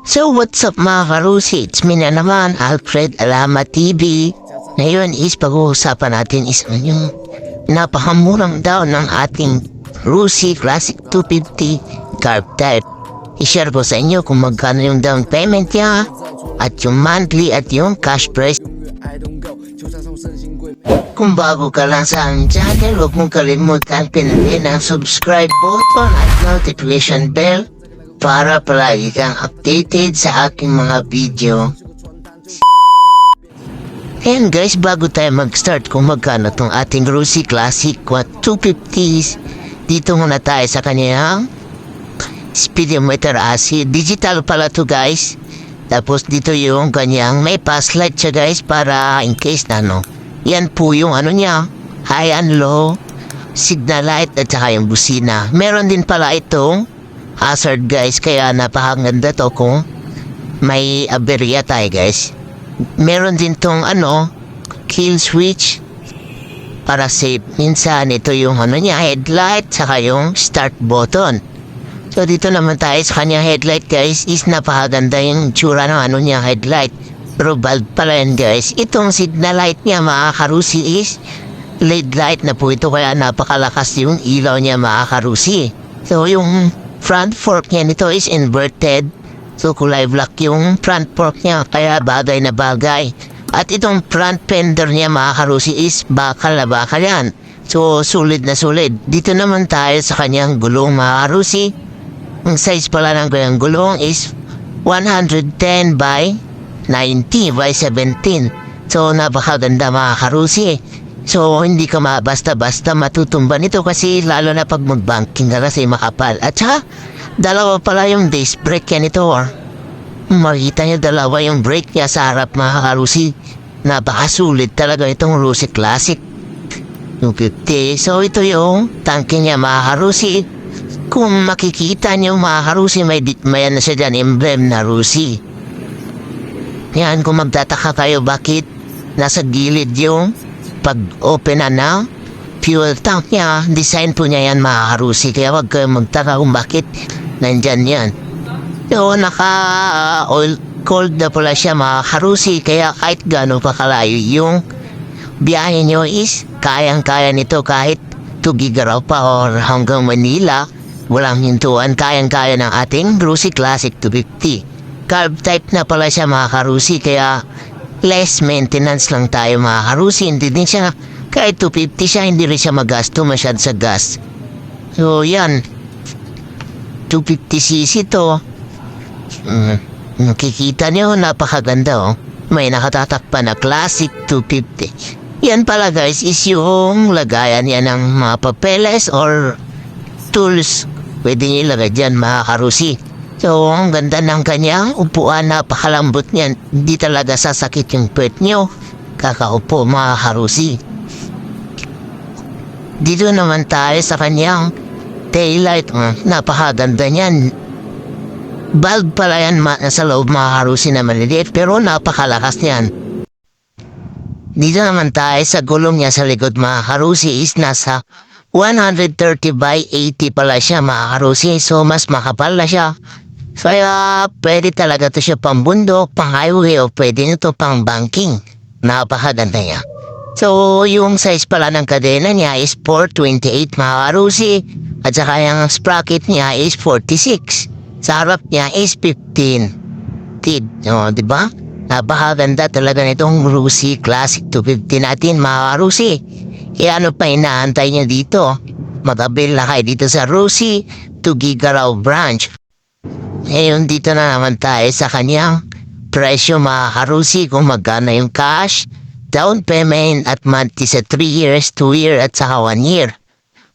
So what's up mga karusi? It's me na naman, Alfred Alama TV. Ngayon is pag-uusapan natin is yung napakamurang daw ng ating Rusi Classic 250 carb type. I-share ko sa inyo kung magkano yung down payment niya at yung monthly at yung cash price. Kung bago ka lang sa aming channel, huwag mong kalimutan pindutin ang subscribe button at notification bell para palagi kang updated sa aking mga video. And guys, bago tayo mag-start kung magkano itong ating Rusi Classic 250s, dito muna tayo sa kanyang speedometer acid. Digital pala to guys. Tapos dito yung kanyang may pass light siya guys para in case na yan po yung niya, high and low, signal light at saka yung busina. Meron din pala itong hazard guys, kaya napakaganda to kung may aberya tayo guys. Meron din tong kill switch para safe. Minsan ito yung niya, headlight saka yung start button. So dito naman tayo sa kanyang headlight guys, is napakaganda yung tsura ng niya, headlight. Pero bulb pala yan guys. Itong signal light niya mga karusi is LED light na po ito, kaya napakalakas yung ilaw niya mga karusi. So yung front fork niya nito is inverted. So kulay black yung front fork niya, kaya bagay na bagay. At itong front fender niya mga karusi is bakal na bakal yan. So sulit na sulit. Dito naman tayo sa kanyang gulong mga karusi. Ang size pala ng kanyang gulong is 110 by 90 by 17. So napakaganda mga karusi. So hindi ka basta-basta matutumba nito kasi lalo na pag mag-banking ka kasi makapal. At saka dalawa pala yung disc brake yan ito. Makita niyo dalawa yung brake niya sa harap mga karusi. Napakasulit talaga itong Rusi Classic 250. So ito yung tangke niya mga karusi. Kung makikita niyo mga karusi, may na siya dyan emblem na Rusi. Yan, kung magtataka kayo bakit nasa gilid yung pag-open na fuel tank niya, design po niya yan mga karusi. Kaya wag kayo magtaka kung bakit nandyan yan. So, oil cold na pala siya mga karusi. Kaya kahit gano'n pa kalayo yung biyahe nyo is kayang-kaya nito kahit 2 gigaraw pa or hanggang Manila. Walang hintuan, kayang-kaya ng ating Rusi Classic 250. Carb type na pala siya mga karusi, kaya less maintenance lang tayo mga karusi. Hindi din siya, kahit 250 siya, hindi rin siya magasto masyad sa gas. So yan, 250cc to. Nakikita niyo, napakaganda May nakatatakpan na Classic 250. Yan pala guys, is yung lagayan niya ng mga papeles or tools. Pwede niyo ilagay dyan mga karusi. So, ang ganda ng kanyang upuan, napakalambot niyan. Hindi talaga sasakit yung puwet nyo. Kakaupo mga karusi. Dito naman tayo sa kanyang taillight. Napakaganda niyan. Bulb pala yan nasa loob mga karusi na maliliit, pero napakalakas niyan. Dito naman tayo sa gulong niya sa likod mga karusi is nasa 130 by 80 pala siya mga karusi. So mas makapal na siya. Kaya pwede talaga to siya pang bundok, pang highway o pwede nito pang banking. Napakaganda niya. So yung size pala ng kadena niya is 428 mga karusi. At saka yung sprocket niya is 46. Sa harap niya is 15. Diba? Napakaganda talaga nitong Rusi Classic 250 natin mga karusi. Kaya ano pa inaantay niya dito? Mag-avail na kayo dito sa Rusi 2 Gigaraw branch. Ngayon dito na naman tayo sa kanyang presyo mga karusi, kung magkano yung cash, down payment at monthly sa 3 years, 2 year at saka 1 year.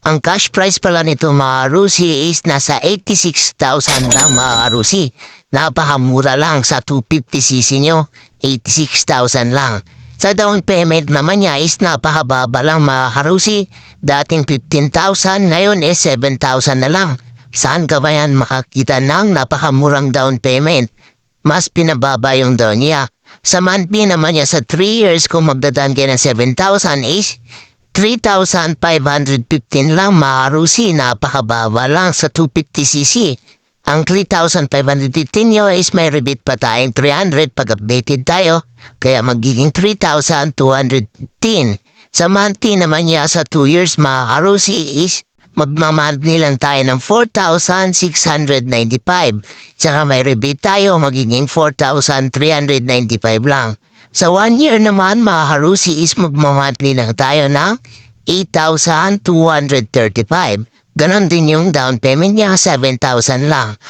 Ang cash price pala nito mga karusi is nasa 86,000 lang mga karusi. Napakamura lang sa 250cc nyo, 86,000 lang. Sa down payment naman niya is napakababa lang mga karusi. Dating 15,000, ngayon is 7,000 na lang. Saan ka ba yan makakita ng napakamurang down payment? Mas pinababa yung down niya. Sa monthly naman niya sa 3 years, kung magdadaan kayo ng 7,000 is 3,515 lang mga karusi. Napakababa lang sa 250cc. Ang 3,515 nyo is may rebate pa tayong 300 pag updated tayo. Kaya magiging 3,210. Sa monthly naman niya sa 2 years mga karusi is magmamonthly lang tayo ng 4,695. Tsaka may rebate tayo magiging 4,395 lang. Sa 1 year naman mga karusi is magmamonthly lang tayo ng 8,235. Ganon din yung down payment niya, 7,000 lang.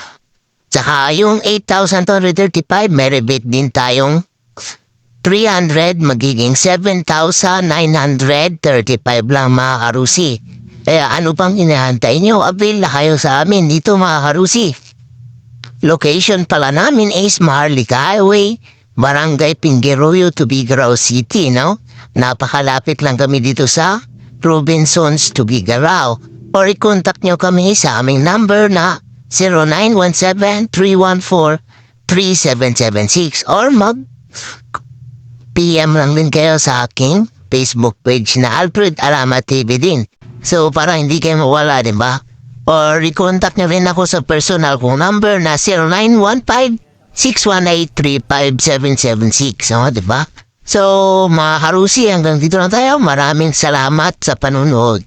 Tsaka yung 8,235, may rebate din tayong 300, magiging 7,935 lang mga karusi. Kaya ano pang hinahantay nyo? Avail na kayo sa amin dito mga karusi. Location pala namin is Maharlika Highway, Barangay Pingiroyo, Tubigarao City, no? Napakalapit lang kami dito sa Robinsons, Tubigarao. Or i-contact nyo kami sa aming number na 0917-314-3776 or PM lang din kayo sa aking Facebook page na Alfred Alama TV din. So para hindi kayo mawala, diba? Or i-contact nyo rin ako sa personal kong number na 0915-618-35776. Diba? So mga karusi, hanggang dito lang tayo. Maraming salamat sa panunod.